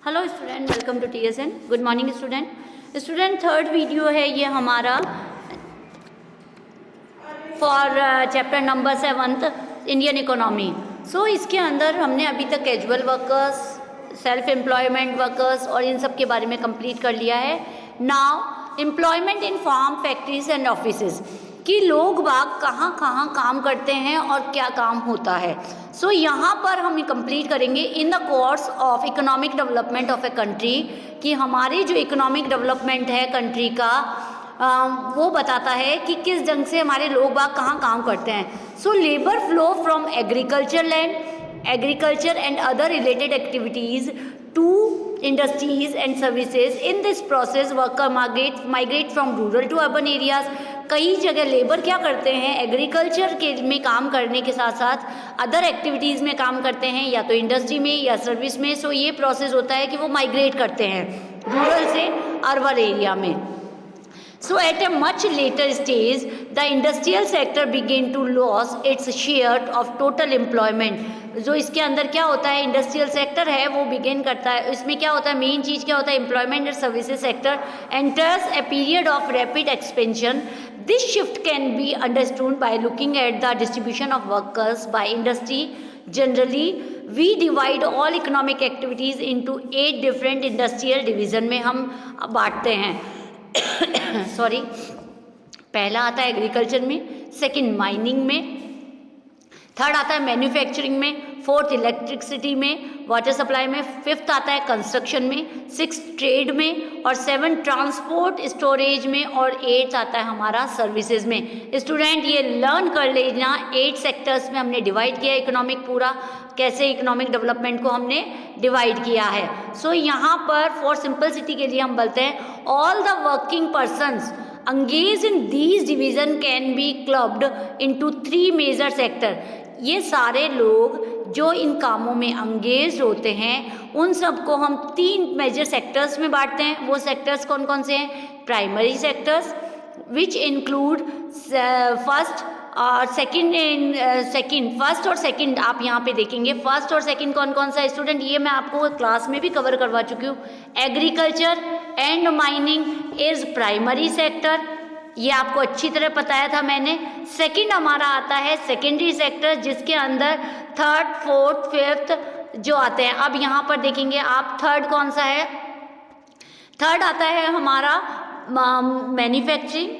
Hello student, welcome to TSN। Good morning student. Third video है ये हमारा for chapter number 7 Indian economy. So इसके अंदर हमने अभी तक casual workers, self employment workers और इन सब के बारे में कंप्लीट कर लिया है। Now employment in farm, factories and offices, कि लोग बाग कहाँ कहाँ काम करते हैं और क्या काम होता है। सो यहाँ पर हम कंप्लीट करेंगे in the course of economic development of a country, कि हमारी जो इकोनॉमिक डेवलपमेंट है कंट्री का वो बताता है कि किस ढंग से हमारे लोग बाग कहाँ काम करते हैं। So labour flow from agriculture land, agriculture and other related activities to industries and services. In this process worker migrate from rural to urban areas. कई जगह लेबर क्या करते हैं, एग्रीकल्चर के में काम करने के साथ साथ अदर एक्टिविटीज़ में काम करते हैं, या तो इंडस्ट्री में या सर्विस में। सो ये प्रोसेस होता है कि वो माइग्रेट करते हैं रूरल से अर्बन एरिया में। So at a much later stage, the industrial sector began to lose its share of total employment। जो इसके अंदर क्या होता है, इंडस्ट्रियल सेक्टर है वो बिगिन करता है। इसमें क्या होता है, मेन चीज़ क्या होता है, employment and services sector enters a period of rapid expansion. This shift can be understood by looking at the distribution of workers by industry. Generally, we divide all economic activities into 8 different industrial division में हम बांटते हैं। Sorry, पहला आता है agriculture में, second mining में, third आता है मैन्युफैक्चरिंग में, फोर्थ इलेक्ट्रिसिटी में, वाटर सप्लाई में, फिफ्थ आता है कंस्ट्रक्शन में, सिक्स ट्रेड में, और सेवन ट्रांसपोर्ट स्टोरेज में, और एट्थ आता है हमारा सर्विसेज में। स्टूडेंट ये लर्न कर लेना, 8 सेक्टर्स में हमने डिवाइड किया इकोनॉमिक, पूरा कैसे इकोनॉमिक डेवलपमेंट को हमने डिवाइड किया है। सो यहाँ पर फॉर सिंपलिसिटी के लिए हम बोलते हैं all the working persons engaged in these division can be clubbed into 3 major sector। ये सारे लोग जो इन कामों में अंगेज होते हैं उन सबको हम 3 मेजर सेक्टर्स में बांटते हैं। वो सेक्टर्स कौन कौन से हैं, primary sectors which include first और सेकंड। फर्स्ट और सेकंड आप यहाँ पे देखेंगे, फर्स्ट और सेकंड कौन कौन सा है स्टूडेंट, ये मैं आपको क्लास में भी कवर करवा चुकी हूँ। Agriculture and mining is primary sector, ये आपको अच्छी तरह बताया था मैंने। सेकंड हमारा आता है सेकेंडरी सेक्टर, जिसके अंदर थर्ड, फोर्थ, फिफ्थ जो आते हैं। अब यहाँ पर देखेंगे आप, थर्ड कौन सा है, थर्ड आता है हमारा मैन्युफैक्चरिंग,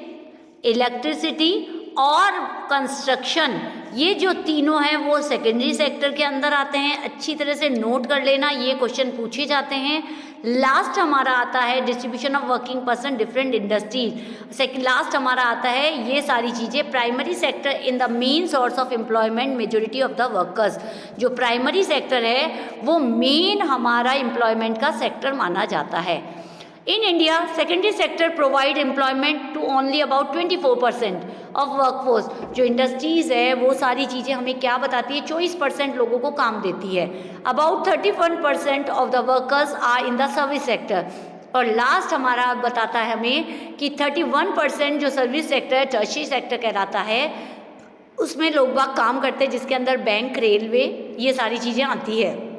इलेक्ट्रिसिटी और कंस्ट्रक्शन। ये जो तीनों हैं वो सेकेंडरी सेक्टर के अंदर आते हैं। अच्छी तरह से नोट कर लेना, ये क्वेश्चन पूछे जाते हैं। लास्ट हमारा आता है distribution of working person different industries. Last हमारा आता है ये सारी चीज़ें primary sector in the main source of employment majority of the workers. जो प्राइमरी सेक्टर है वो मेन हमारा एम्प्लॉयमेंट का सेक्टर माना जाता है। In India, secondary sector provide employment to only about 24% of workforce। जो इंडस्ट्रीज है वो सारी चीज़ें हमें क्या बताती है, 24% लोगों को काम देती है। About 31% of the workers are in the service sector। और लास्ट हमारा बताता है हमें कि 31% जो सर्विस सेक्टर है, टर्शियरी सेक्टर कहलाता है, उसमें लोग बाग काम करते हैं, जिसके अंदर बैंक, रेलवे, ये सारी चीज़ें आती है।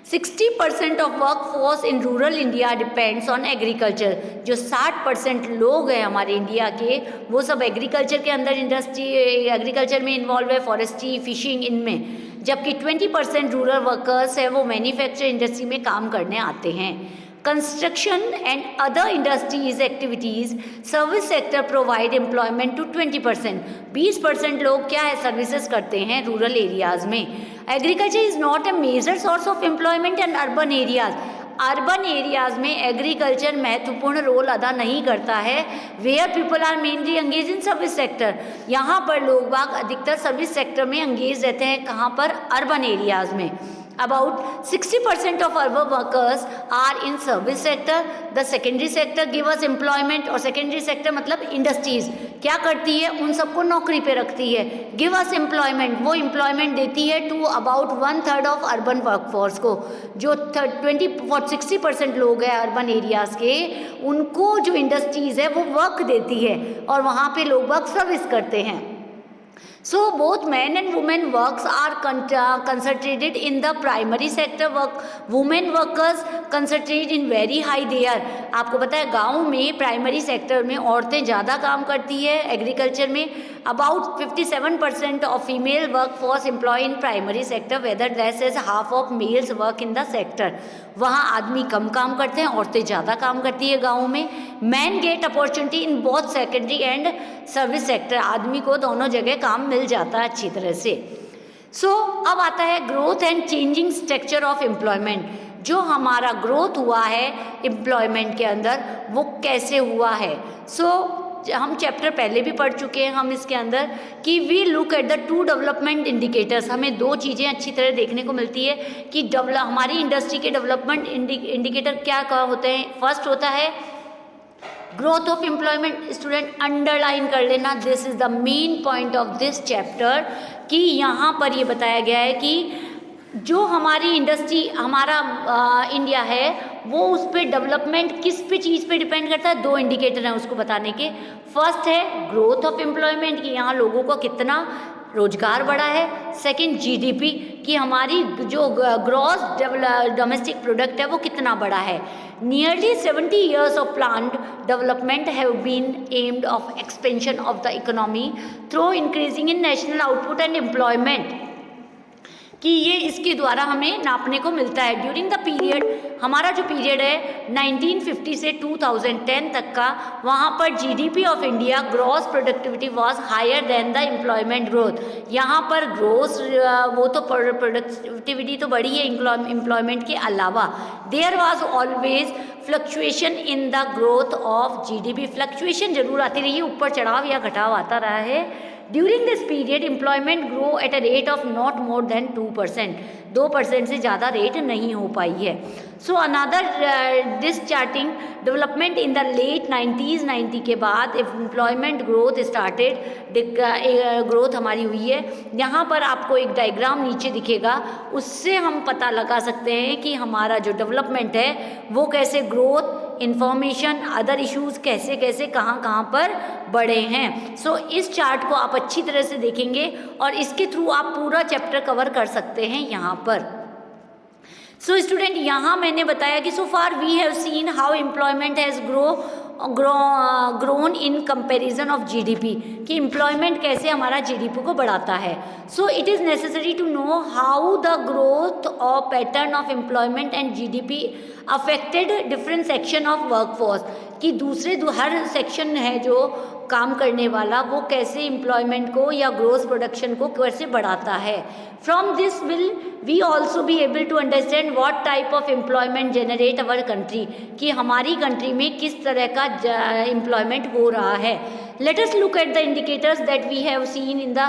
60% of work force in rural India depends on agriculture. जो 60% लोग हैं हमारे इंडिया के, वो सब एग्रीकल्चर के अंदर, इंडस्ट्री एग्रीकल्चर में इन्वॉल्व है, फॉरेस्ट्री, फिशिंग, इनमें। जबकि 20% रूरल वर्कर्स है वो मैन्युफैक्चरिंग इंडस्ट्री में काम करने आते हैं। Construction and other industries activities, service sector provide employment to 20%। 20% लोग क्या है, सर्विसेज करते हैं रूरल एरियाज़ में। Agriculture is not a major source of employment in urban areas. Urban areas में एग्रीकल्चर महत्वपूर्ण रोल अदा नहीं करता है। Where people are mainly engage in service sector, यहाँ पर लोग बाग अधिकतर सर्विस सेक्टर में एंगेज रहते हैं। कहाँ पर, अर्बन एरियाज़ में। About 60% of urban workers are in service sector। The secondary sector give us employment, और secondary sector मतलब इंडस्ट्रीज क्या करती है, उन सबको नौकरी पे रखती है। give us employment, वो employment देती है to about 1/3 of urban workforce को। जो 60% लोग हैं अर्बन एरियाज़ के, उनको जो इंडस्ट्रीज है वो वर्क देती है और वहाँ पे लोग वर्क सर्विस करते हैं। So both men and women works are concentrated in the primary sector work. Women workers concentrate in very high there. आपको पता है गाँव में प्राइमरी सेक्टर में औरतें ज़्यादा काम करती है एग्रीकल्चर में. About 57% of female workforce employed in primary sector, whether less as half of males work in the sector. वहाँ आदमी कम काम करते हैं, औरतें ज़्यादा काम करती है गाँव में. Main get opportunity in both secondary and service sector. आदमी को दोनों जगह काम मिल जाता है अच्छी तरह से. सो अब आता है growth and changing structure of employment. जो हमारा ग्रोथ हुआ है एम्प्लॉयमेंट के अंदर वो कैसे हुआ है. हम चैप्टर पहले भी पढ़ चुके हैं हम इसके अंदर कि we look at the 2 development indicators. हमें 2 चीज़ें अच्छी तरह देखने को मिलती है कि हमारी इंडस्ट्री के डेवलपमेंट इंडिकेटर क्या क्या होते हैं. फर्स्ट होता है growth of employment. Student underline कर लेना, this is the main point of this chapter कि यहाँ पर ये बताया गया है कि जो हमारी इंडस्ट्री हमारा इंडिया है वो उस पर डेवलपमेंट किस पे चीज़ पे डिपेंड करता है. 2 इंडिकेटर हैं उसको बताने के. फर्स्ट है ग्रोथ ऑफ एम्प्लॉयमेंट कि यहाँ लोगों को कितना रोजगार बढ़ा है. सेकंड जीडीपी कि हमारी जो ग्रॉस डोमेस्टिक प्रोडक्ट है वो कितना बढ़ा है. Nearly 70 years of planned development have been aimed of expansion of the economy through increasing in national output and employment. कि ये इसके द्वारा हमें नापने को मिलता है. ड्यूरिंग द पीरियड, हमारा जो पीरियड है 1950 से 2010 तक का, वहाँ पर GDP of India gross productivity was higher than the employment growth. यहाँ पर ग्रोस वो तो प्रोडक्टिविटी तो बढ़ी है एम्प्लॉयमेंट के अलावा. There was always fluctuation in the growth of GDP. Fluctuation जरूर आती रही है, ऊपर चढ़ाव या घटाव आता रहा है. During this period, employment grew at a rate of not more than 2%. 2% से ज़्यादा रेट नहीं हो पाई है. So another disquieting development in the late 90s के बाद एम्प्लॉयमेंट ग्रोथ स्टार्टेड. ग्रोथ हमारी हुई है. यहाँ पर आपको एक डायग्राम नीचे दिखेगा, उससे हम पता लगा सकते हैं कि हमारा जो डेवलपमेंट है वो कैसे ग्रोथ, इंफॉर्मेशन, अदर इश्यूज कैसे कैसे कहाँ पर बढ़े हैं. सो इस चार्ट को आप अच्छी तरह से देखेंगे और इसके थ्रू आप पूरा चैप्टर कवर कर सकते हैं यहाँ पर. सो स्टूडेंट, यहाँ मैंने बताया कि so far we have seen how employment has grown in comparison of GDP कि एम्प्लॉयमेंट कैसे हमारा जीडीपी को बढ़ाता है. So it is necessary to know how the growth of pattern of employment and GDP affected different section of workforce. कि हर section है जो काम करने वाला वो कैसे एम्प्लॉयमेंट को या ग्रोथ प्रोडक्शन को कैसे बढ़ाता है. From this will we also be able to understand what type of employment generate our country कि हमारी कंट्री में किस तरह का एम्प्लॉयमेंट हो रहा है. Let us look at the indicators that we have seen in the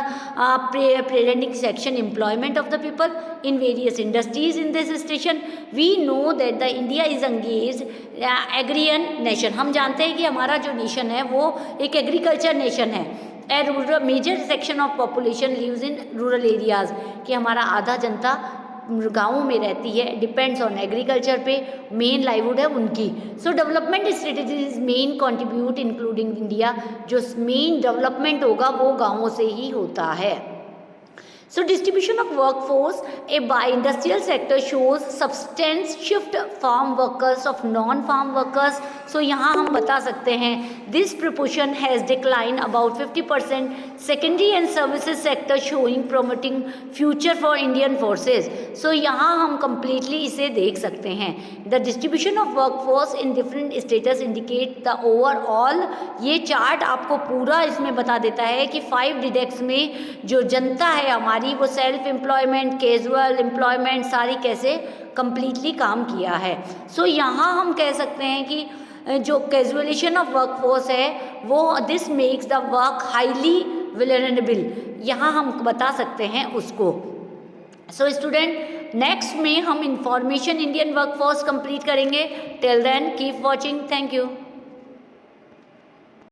presenting section. Employment of the people in various industries in this station. We know that the India is engaged agrarian nation. हम जानते हैं कि हमारा जो nation है वो एक agriculture nation है. A rural major section of population lives in rural areas कि हमारा आधा जनता गाँवों में रहती है, डिपेंड्स ऑन एग्रीकल्चर पे, मेन लाइवलीहुड है उनकी. सो development strategies main contribute including India. जो मेन डेवलपमेंट होगा वो गाँवों से ही होता है. So distribution of workforce by industrial sector shows substantial shift farm workers of non-farm workers. So यहाँ हम बता सकते हैं this proportion has declined about 50%. Secondary and services sector showing promoting future for Indian forces. So यहाँ हम completely इसे देख सकते हैं. The distribution of workforce in different status indicate the overall. ये चार्ट आपको पूरा इसमें बता देता है कि 5 डिडेक्स में जो जनता है हमारी वो सेल्फ एम्प्लॉयमेंट, कैजुअल एम्प्लॉयमेंट सारी कैसे कंप्लीटली काम किया है. सो यहाँ हम कह सकते हैं कि जो कैजुअलेशन ऑफ वर्कफोर्स है वो this makes the work highly vulnerable. यहाँ हम बता सकते हैं उसको. सो स्टूडेंट, नेक्स्ट में हम इंफॉर्मेशन इंडियन वर्कफोर्स कंप्लीट करेंगे. Till then keep watching. Thank you.